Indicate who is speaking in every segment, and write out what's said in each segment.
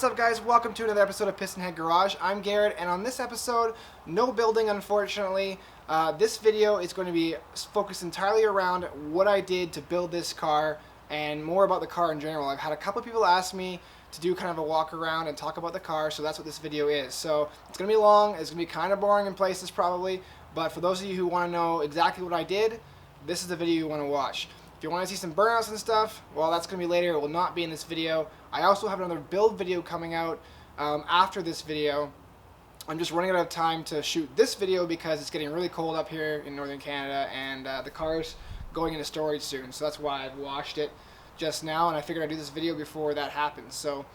Speaker 1: What's up, guys? Welcome to another episode of Pistonhead Garage. I'm Garrett, and on this episode, no building, unfortunately. This video is going to be focused entirely around what I did to build this car and more about the car in general. I've had a couple of people ask me to do kind of a walk around and talk about the car, so that's what this video is. So it's going to be long, it's going to be kind of boring in places probably, but for those of you who want to know exactly what I did, this is the video you want to watch. If you want to see some burnouts and stuff, well, that's going to be later. It will not be in this video. I also have another build video coming out after this video. I'm just running out of time to shoot this video because it's getting really cold up here in northern Canada, and the car's going into storage soon. So that's why I've washed it just now, and I figured I'd do this video before that happens. So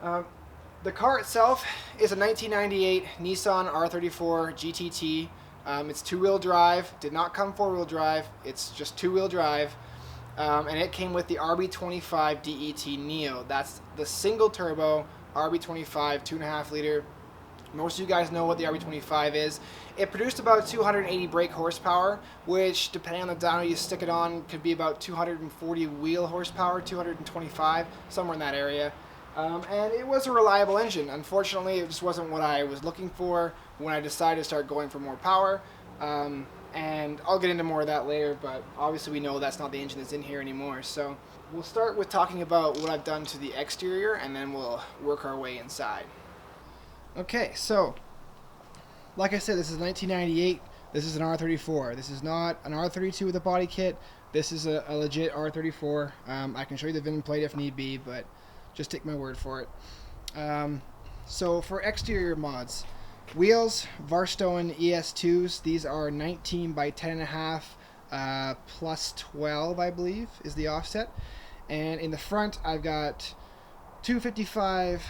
Speaker 1: the car itself is a 1998 Nissan R34 GTT. It's two-wheel drive, did not come four-wheel drive, it's just two-wheel drive, and it came with the RB25 DET Neo. That's the single turbo RB25 2.5 liter. Most of you guys know what the RB25 is. It produced about 280 brake horsepower, which depending on the dyno you stick it on could be about 240 wheel horsepower, 225, somewhere in that area. And it was a reliable engine. Unfortunately, it just wasn't what I was looking for when I decided to start going for more power. And I'll get into more of that later, but obviously we know that's not the engine that's in here anymore. So we'll start with talking about what I've done to the exterior, and then we'll work our way inside. Okay, so like I said, this is 1998. This is an R34. This is not an R32 with a body kit. This is a legit R34. I can show you the VIN plate if need be, but just take my word for it. So for exterior mods, wheels, Varstone ES2s. These are 19 by 10.5 plus 12, I believe, is the offset. And in the front, I've got 255,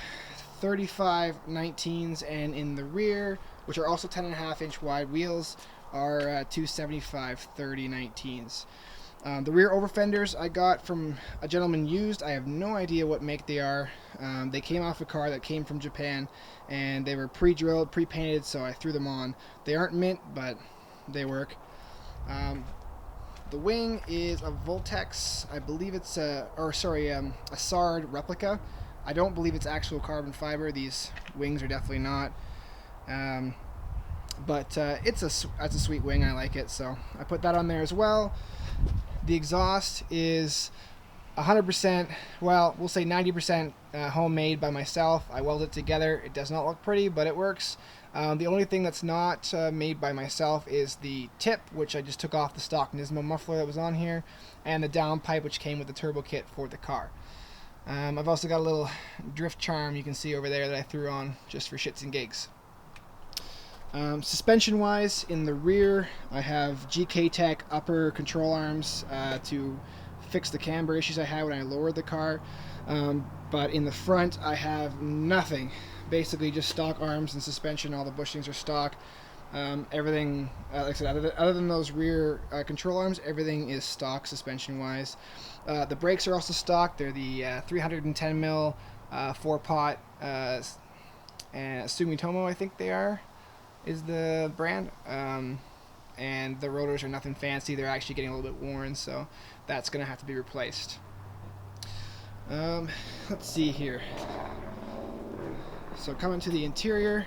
Speaker 1: 35 19s, and in the rear, which are also 10.5 inch wide wheels, are 275 30 19s. The rear over fenders I got from a gentleman used. I have no idea what make they are. They came off a car that came from Japan, and they were pre-drilled, pre-painted, so I threw them on. They aren't mint, but they work. The wing is a Voltex. I believe it's a SARD replica. I don't believe it's actual carbon fiber. These wings are definitely not. But it's a sweet wing. I like it, so I put that on there as well. The exhaust is 100%, well, we'll say 90% homemade by myself. I welded it together. It does not look pretty, but it works. The only thing that's not made by myself is the tip, which I just took off the stock Nismo muffler that was on here, and the downpipe, which came with the turbo kit for the car. I've also got a little drift charm you can see over there that I threw on just for shits and gigs. Suspension wise, in the rear I have GK Tech upper control arms to fix the camber issues I had when I lowered the car, but in the front I have nothing, basically just stock arms and suspension. All the bushings are stock. Everything, like I said, other than those rear control arms, everything is stock suspension wise. The brakes are also stock. They're the 310 mil 4-pot and Sumitomo, I think they are, is the brand. And the rotors are nothing fancy. They're actually getting a little bit worn, so that's gonna have to be replaced. Let's see here. So coming to the interior,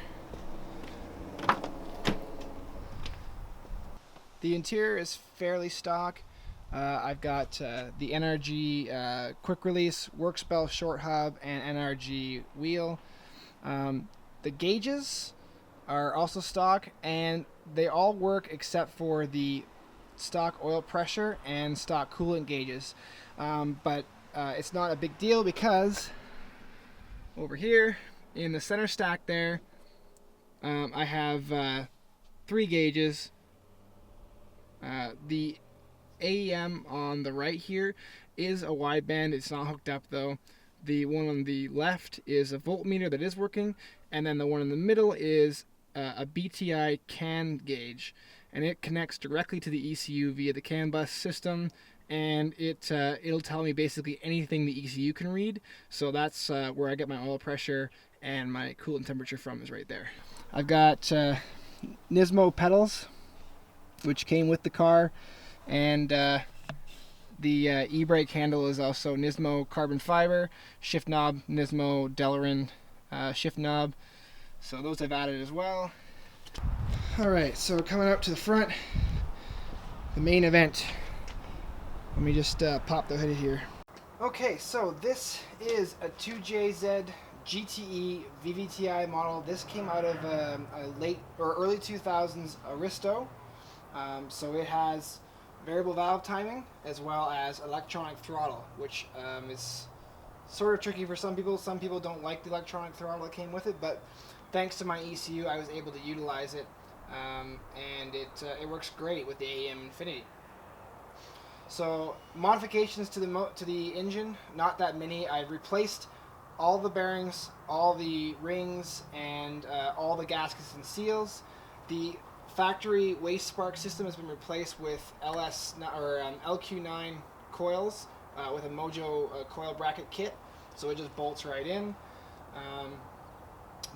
Speaker 1: the interior is fairly stock. I've got the NRG quick release work spell short hub and NRG wheel. The gauges are also stock, and they all work except for the stock oil pressure and stock coolant gauges. But it's not a big deal because over here in the center stack there, I have 3 gauges. The AEM on the right here is a wideband. It's not hooked up though. The one on the left is a voltmeter that is working, and then the one in the middle is a BTI CAN gauge, and it connects directly to the ECU via the CAN bus system, and it'll tell me basically anything the ECU can read. So that's where I get my oil pressure and my coolant temperature from, is right there. I've got Nismo pedals, which came with the car, and The e-brake handle is also Nismo carbon fiber. Shift knob, Nismo Delrin shift knob. So those I've added as well. Alright, so coming up to the front, the main event. Let me just pop the hood here. Okay, so this is a 2JZ GTE VVTi model. This came out of a late or early 2000s Aristo. So it has variable valve timing as well as electronic throttle, which is sort of tricky for some people. Some people don't like the electronic throttle that came with it, but thanks to my ECU, I was able to utilize it, and it works great with the AEM Infinity. So modifications to the engine, not that many. I've replaced all the bearings, all the rings, and all the gaskets and seals. The factory waste spark system has been replaced with LQ9 coils with a Mojo coil bracket kit, so it just bolts right in.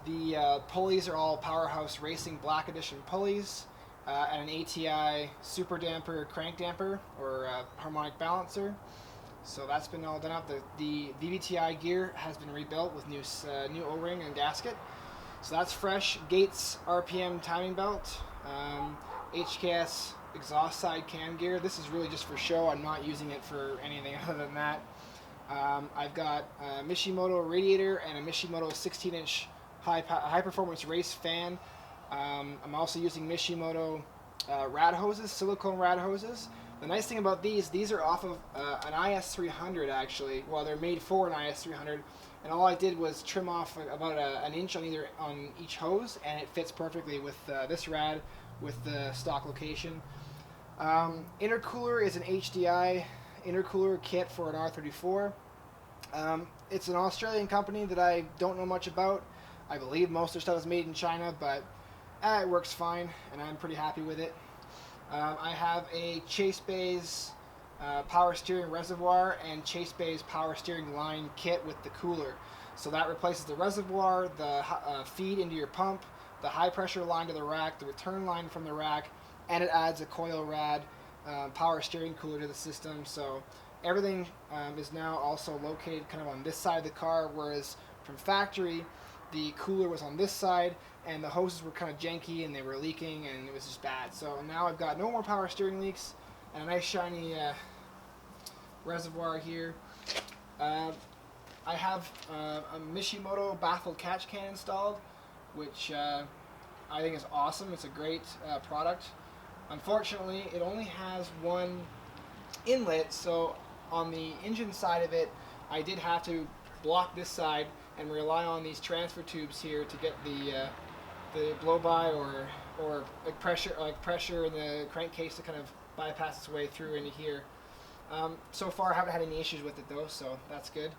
Speaker 1: The pulleys are all Powerhouse Racing Black Edition pulleys, and an ATI super damper crank damper or harmonic balancer. So that's been all done up. The VVTi gear has been rebuilt with new O-ring and gasket. So that's fresh. Gates RPM timing belt, HKS exhaust side cam gear. This is really just for show. I'm not using it for anything other than that. I've got a Mishimoto radiator and a Mishimoto 16-inch high performance race fan. I'm also using Mishimoto rad hoses, silicone rad hoses. The nice thing about these are off of an IS300 actually. Well, they're made for an IS300, and all I did was trim off about an inch on each hose, and it fits perfectly with this rad with the stock location. Intercooler is an HDI intercooler kit for an R34. It's an Australian company that I don't know much about. I believe most of their stuff is made in China, but it works fine, and I'm pretty happy with it. I have a Chase Bays power steering reservoir and Chase Bays power steering line kit with the cooler. So that replaces the reservoir, the feed into your pump, the high pressure line to the rack, the return line from the rack, and it adds a coil rad power steering cooler to the system. So everything is now also located kind of on this side of the car, whereas from factory the cooler was on this side, and the hoses were kind of janky and they were leaking and it was just bad. So now I've got no more power steering leaks and a nice shiny reservoir here. I have a Mishimoto baffled catch can installed, which I think is awesome. It's a great product. Unfortunately, it only has one inlet, so on the engine side of it, I did have to block this side and rely on these transfer tubes here to get the blow by or pressure in the crankcase to kind of bypass its way through into here. So far I haven't had any issues with it though, so that's good.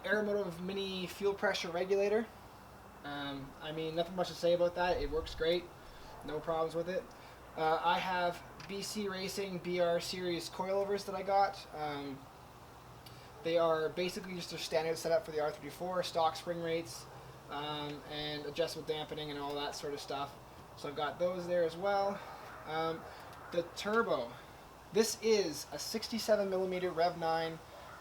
Speaker 1: Aeromotive mini fuel pressure regulator. I mean, nothing much to say about that. It works great, no problems with it. I have BC Racing BR series coilovers that I got. They are basically just a standard setup for the R34, stock spring rates, and adjustable dampening and all that sort of stuff. So I've got those there as well. The turbo. This is a 67mm Rev 9.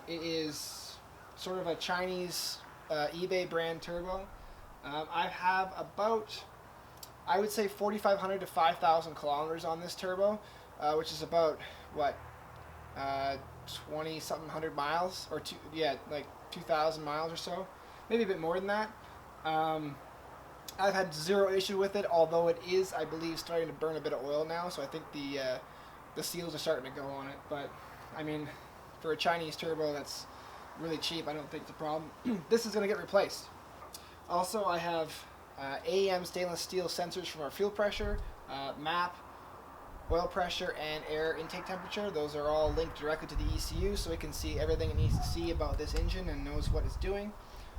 Speaker 1: It is sort of a Chinese eBay brand turbo. I have about, I would say 4,500 to 5,000 kilometers on this turbo, which is about, what, 20-something hundred miles, or like 2,000 miles or so, maybe a bit more than that. I've had zero issue with it, although it is, I believe, starting to burn a bit of oil now, so I think the seals are starting to go on it. But I mean, for a Chinese turbo that's really cheap, I don't think it's a problem. This is going to get replaced. Also, I have AEM stainless steel sensors for our fuel pressure, MAP, oil pressure, and air intake temperature. Those are all linked directly to the ECU, so it can see everything it needs to see about this engine and knows what it's doing.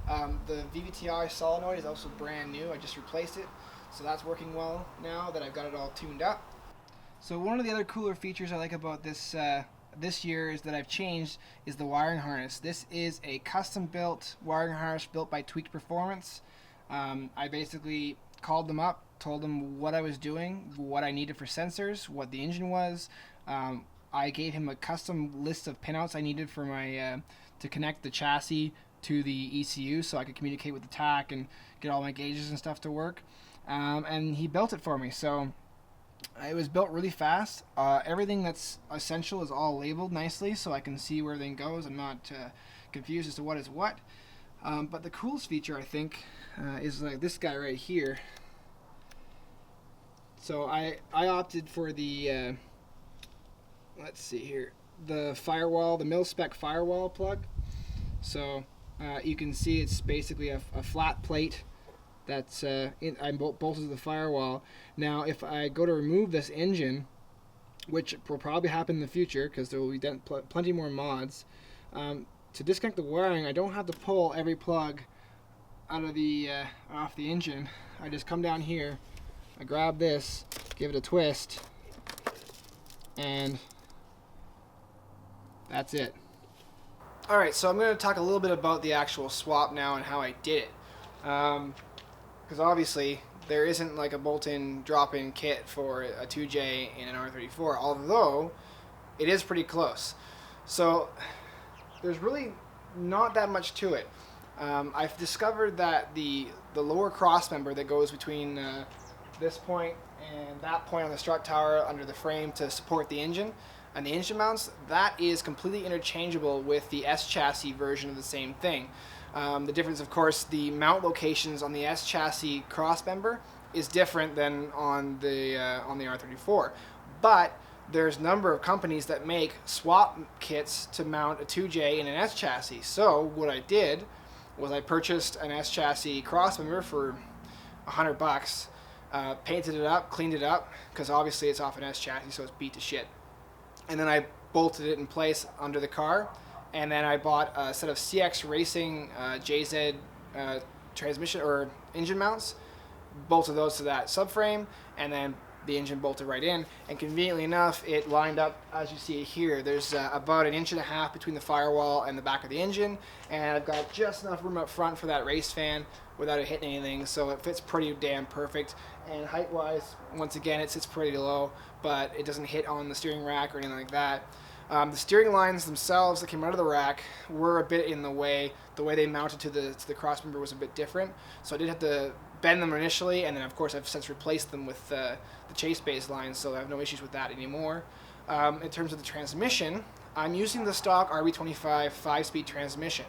Speaker 1: The VVTi solenoid is also brand new. I just replaced it, so that's working well now that I've got it all tuned up. So one of the other cooler features I like about this this year is that I've changed is the wiring harness. This is a custom built wiring harness built by Tweaked Performance. I basically called them up, told them what I was doing, what I needed for sensors, what the engine was, I gave him a custom list of pinouts I needed for my to connect the chassis to the ECU so I could communicate with the TAC and get all my gauges and stuff to work. And he built it for me. So it was built really fast. Everything that's essential is all labeled nicely so I can see where everything goes. I'm not confused as to what is what. But the coolest feature, I think, is like this guy right here. So I opted for the, let's see here, the firewall, the mil-spec firewall plug. So you can see it's basically a flat plate that's I bolted to the firewall. Now if I go to remove this engine, which will probably happen in the future because there will be plenty more mods, to disconnect the wiring, I don't have to pull every plug out of the off the engine. I just come down here, I grab this, give it a twist, and that's it. Alright, so I'm going to talk a little bit about the actual swap now and how I did it. Because obviously there isn't like a bolt-in drop-in kit for a 2J in an R34, although it is pretty close. So there's really not that much to it. I've discovered that the lower cross member that goes between this point and that point on the strut tower under the frame to support the engine and the engine mounts, that is completely interchangeable with the S chassis version of the same thing. The difference, of course, the mount locations on the S chassis cross member is different than on the R34, but there's a number of companies that make swap kits to mount a 2J in an S chassis. So what I did was I purchased an S chassis cross member for $100, painted it up, cleaned it up, because obviously it's off an S chassis, so it's beat to shit. And then I bolted it in place under the car, and then I bought a set of CX Racing JZ transmission or engine mounts, bolted those to that subframe, and then the engine bolted right in. And conveniently enough, it lined up as you see it here. There's about 1.5 inches between the firewall and the back of the engine, and I've got just enough room up front for that race fan without it hitting anything, so it fits pretty damn perfect. And height-wise, once again, it sits pretty low, but it doesn't hit on the steering rack or anything like that. The steering lines themselves that came out of the rack were a bit in the way. The way they mounted to the crossmember was a bit different, so I did have to bend them initially, and then of course I've since replaced them with the chase base lines, so I have no issues with that anymore. In terms of the transmission, I'm using the stock RB25 5-speed transmission.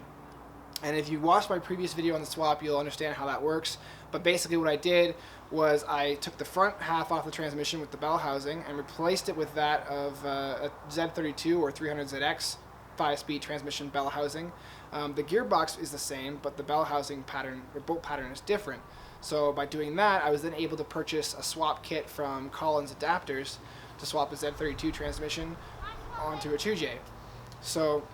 Speaker 1: And if you watched my previous video on the swap, you'll understand how that works. But basically what I did was I took the front half off the transmission with the bell housing and replaced it with that of a Z32 or 300ZX 5-speed transmission bell housing. The gearbox is the same, but the bell housing pattern or bolt pattern is different. So by doing that, I was then able to purchase a swap kit from Collins Adapters to swap a Z32 transmission onto a 2J. So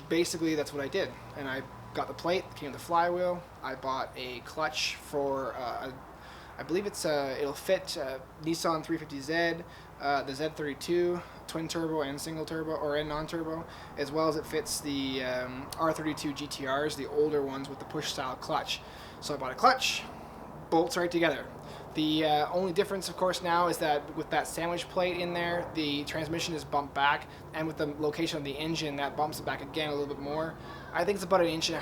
Speaker 1: basically that's what I did, and I got the plate, came with the flywheel. I bought a clutch for I believe it'll fit Nissan 350Z, the Z32 twin turbo and single turbo or non-turbo, as well as it fits the R32 GTRs, the older ones with the push style clutch. So I bought a clutch, bolts right together. The only difference, of course, now is that with that sandwich plate in there, the transmission is bumped back, and with the location of the engine, that bumps it back again a little bit more. I think it's about 1.5 inches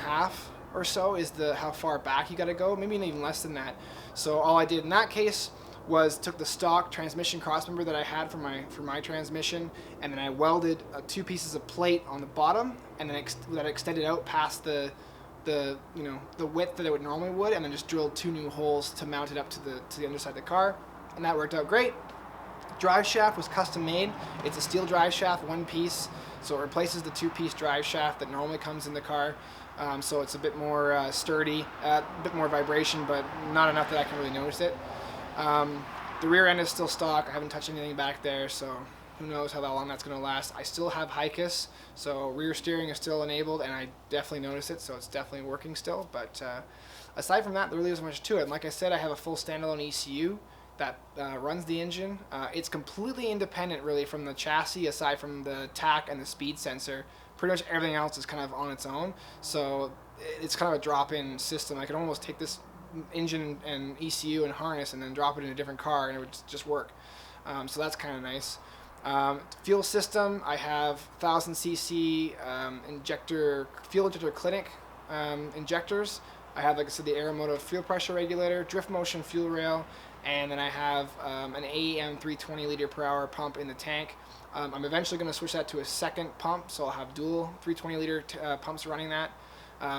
Speaker 1: or so is how far back you got to go, maybe even less than that. So all I did in that case was took the stock transmission crossmember that I had for my transmission, and then I welded 2 pieces of plate on the bottom, and then that extended out past the width that it would normally would, and then just drilled 2 new holes to mount it up to the underside of the car, and that worked out great. Drive shaft was custom made. It's a steel drive shaft, 1 piece, so it replaces the 2-piece drive shaft that normally comes in the car. So it's a bit more sturdy, a bit more vibration, but not enough that I can really notice it. The rear end is still stock. I haven't touched anything back there, so who knows how long that's going to last. I still have HICUS, so rear steering is still enabled, and I definitely notice it, so it's definitely working still. But aside from that, there really isn't much to it. And like I said, I have a full standalone ECU that runs the engine. It's completely independent, really, from the chassis, aside from the TAC and the speed sensor. Pretty much everything else is kind of on its own, so it's kind of a drop-in system. I could almost take this engine and ECU and harness and then drop it in a different car, and it would just work. So that's kind of nice. Fuel system, I have 1000cc fuel injector clinic injectors. I have, like I said, the Aeromotive fuel pressure regulator, drift motion fuel rail, and then I have an AEM 320 liter per hour pump in the tank. I'm eventually going to switch that to a second pump, so I'll have dual 320 liter pumps running that.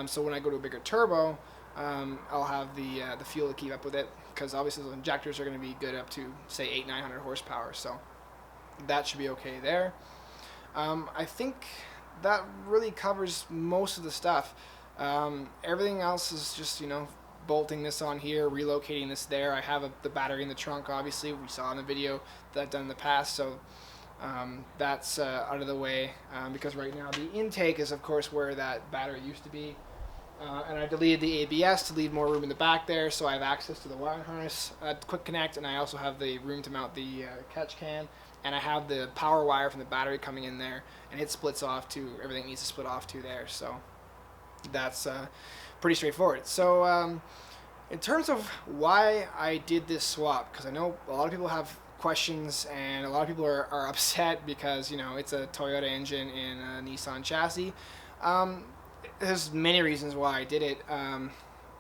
Speaker 1: So when I go to a bigger turbo, I'll have the fuel to keep up with it, because obviously those injectors are going to be good up to, say, 800-900 horsepower. So that should be okay there. I think that really covers most of the stuff. Everything else is just, bolting this on here, relocating this there. I have the battery in the trunk, obviously. We saw in the video that I've done in the past, so that's out of the way, because right now the intake is, of course, where that battery used to be. And I deleted the ABS to leave more room in the back there, so I have access to the wiring harness quick connect, and I also have the room to mount the catch can, and I have the power wire from the battery coming in there, and it splits off to everything it needs to split off to there. So that's pretty straightforward. So in terms of why I did this swap, because I know a lot of people have questions and a lot of people are upset because it's a Toyota engine in a Nissan chassis. There's many reasons why I did it.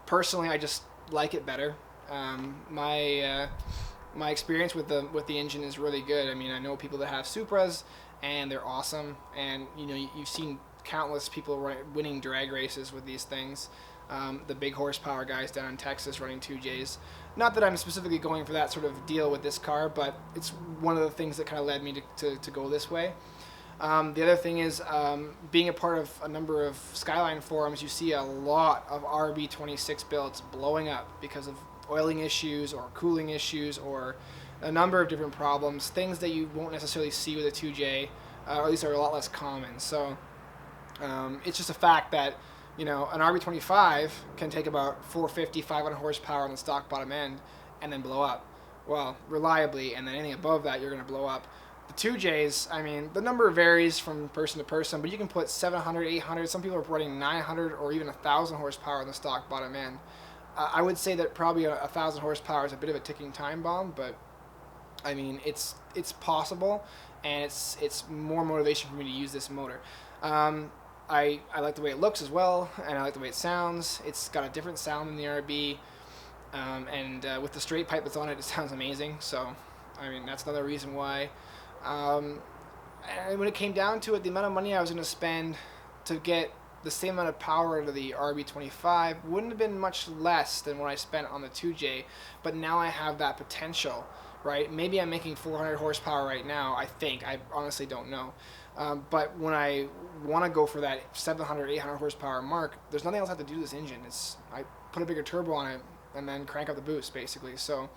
Speaker 1: Personally, I just like it better. My experience with the engine is really good. I mean, I know people that have Supras and they're awesome, and you've seen countless people winning drag races with these things. The big horsepower guys down in Texas running 2Js. Not that I'm specifically going for that sort of deal with this car, but it's one of the things that kind of led me to go this way. The other thing is, being a part of a number of Skyline forums, you see a lot of RB26 builds blowing up because of oiling issues or cooling issues or a number of different problems, things that you won't necessarily see with a 2J, or at least are a lot less common. So it's just a fact that an RB25 can take about 450, 500 horsepower on the stock bottom end and then blow up. Well, reliably, and then anything above that, you're going to blow up. The 2Js, I mean, the number varies from person to person, but you can put 700, 800, some people are running 900 or even 1,000 horsepower on the stock bottom end. I would say that probably 1,000 horsepower is a bit of a ticking time bomb, but I mean, it's possible, and it's more motivation for me to use this motor. I like the way it looks as well, and I like the way it sounds. It's got a different sound than the RB, and with the straight pipe that's on it, it sounds amazing. So, I mean, that's another reason why. And when it came down to it, the amount of money I was going to spend to get the same amount of power out of the RB25 wouldn't have been much less than what I spent on the 2J, but now I have that potential, right? Maybe I'm making 400 horsepower right now, I think. I honestly don't know. But when I want to go for that 700, 800 horsepower mark, there's nothing else I have to do to this engine. I put a bigger turbo on it and then crank up the boost, basically. So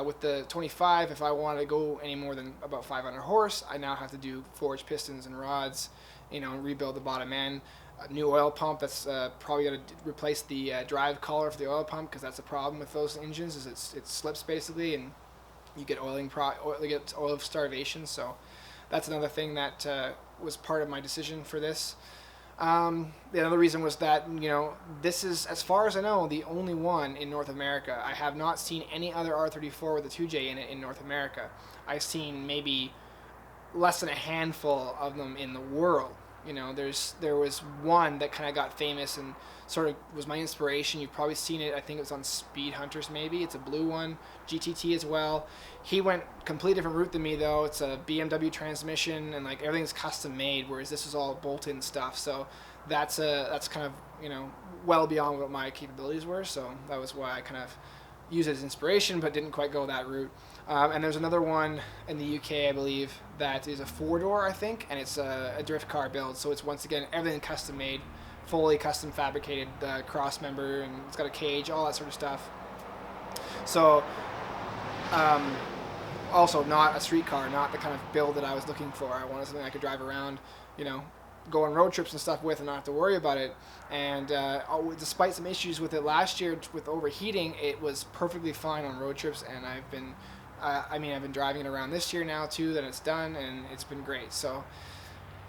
Speaker 1: with the 25, if I want to go any more than about 500 horse, I now have to do forged pistons and rods, rebuild the bottom end. A new oil pump, that's probably going to replace the drive collar for the oil pump, because that's a problem with those engines, is it slips basically, and you get oil starvation. So that's another thing that was part of my decision for this. The other reason was that, this is, as far as I know, the only one in North America. I have not seen any other R34 with a 2J in it in North America. I've seen maybe less than a handful of them in the world. There was one that kind of got famous and sort of was my inspiration. You've probably seen it. I think it was on Speed Hunters maybe. It's a blue one, GTT as well. He went completely different route than me though. It's a BMW transmission and like everything's custom made, whereas this is all bolt-in stuff. So that's kind of well beyond what my capabilities were. So that was why I kind of used it as inspiration, but didn't quite go that route. And there's another one in the UK, I believe, that is a 4-door, I think, and it's a drift car build. So it's, once again, everything custom made, fully custom fabricated cross member, and it's got a cage, all that sort of stuff. So also not a street car, not the kind of build that I was looking for. I wanted something I could drive around, go on road trips and stuff with and not have to worry about it. And despite some issues with it last year with overheating, it was perfectly fine on road trips, and I've been driving it around this year now too, that it's done, and it's been great. So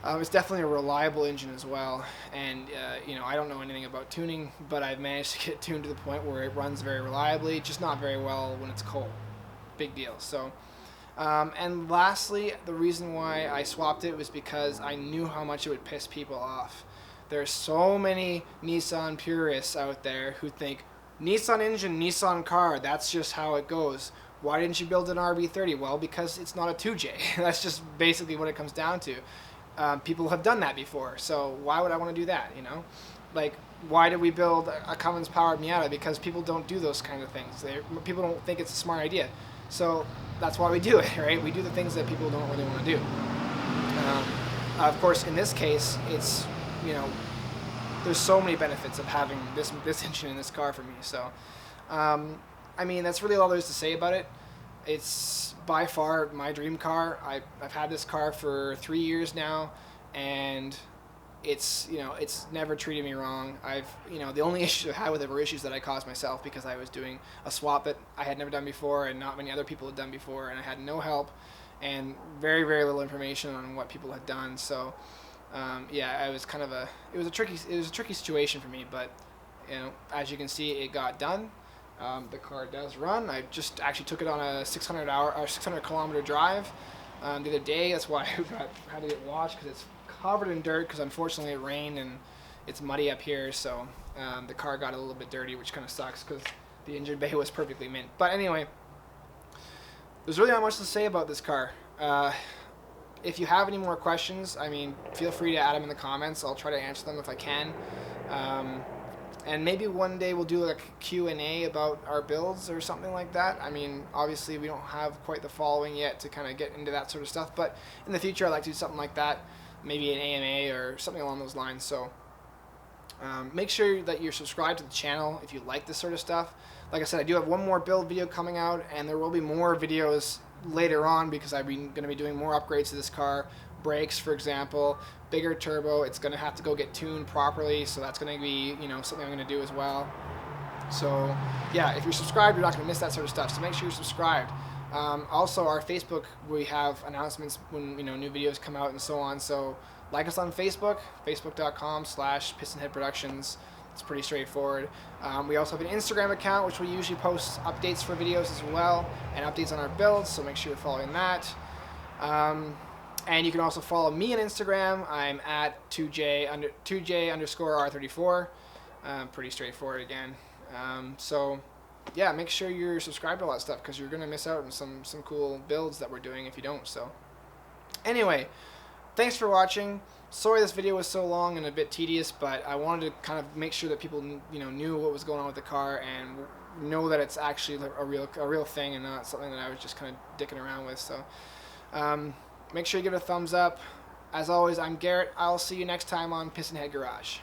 Speaker 1: it's definitely a reliable engine as well. And I don't know anything about tuning, but I've managed to get it tuned to the point where it runs very reliably, just not very well when it's cold. Big deal. So And lastly, the reason why I swapped it was because I knew how much it would piss people off. There's so many Nissan purists out there who think, Nissan engine, Nissan car, that's just how it goes. Why didn't you build an RB30? Well, because it's not a 2J. That's just basically what it comes down to. People have done that before, so why would I want to do that, you know? Like, why did we build a Cummins powered Miata? Because people don't do those kind of things. People don't think it's a smart idea. So that's why we do it, right? We do the things that people don't really want to do. Of course, in this case, it's, you know, there's so many benefits of having this engine in this car for me. So, I mean, that's really all there is to say about it. It's by far my dream car. I've had this car for 3 years now, and it's, you know, it's never treated me wrong. You know, the only issues I had with it were issues that I caused myself because I was doing a swap that I had never done before and not many other people had done before, and I had no help and very, very little information on what people had done. So, yeah, it was kind of it was a tricky situation for me, but, you know, as you can see, it got done. The car does run. I just actually took it on a 600 kilometer drive the other day. That's why I had to get washed, because it's covered in dirt, because unfortunately it rained and it's muddy up here, so the car got a little bit dirty, which kind of sucks because the engine bay was perfectly mint. But anyway, there's really not much to say about this car. If you have any more questions, I mean, feel free to add them in the comments. I'll try to answer them if I can. And maybe one day we'll do like a Q&A about our builds or something like that. I mean, obviously we don't have quite the following yet to kind of get into that sort of stuff, but in the future I'd like to do something like that, maybe an AMA or something along those lines. So make sure that you're subscribed to the channel if you like this sort of stuff. Like I said, I do have one more build video coming out, and there will be more videos later on because I'm going to be doing more upgrades to this car. Brakes, for example, bigger turbo. It's going to have to go get tuned properly, so that's going to be, you know, something I'm going to do as well. So yeah, if you're subscribed, you're not going to miss that sort of stuff, so make sure you're subscribed. Also, our Facebook, we have announcements when, you know, new videos come out and so on, so like us on Facebook, facebook.com/pistonheadproductions. It's pretty straightforward. We also have an Instagram account, which we usually post updates for videos as well, and updates on our builds, so make sure you're following that. And you can also follow me on Instagram. I'm at 2J_R34. Pretty straightforward again. So yeah, make sure you're subscribed to all that stuff, because you're gonna miss out on some cool builds that we're doing if you don't. So anyway, thanks for watching. Sorry this video was so long and a bit tedious, but I wanted to kind of make sure that people, you know, knew what was going on with the car and know that it's actually a real thing and not something that I was just kind of dicking around with. So make sure you give it a thumbs up. As always, I'm Garrett. I'll see you next time on Pistonhead Garage.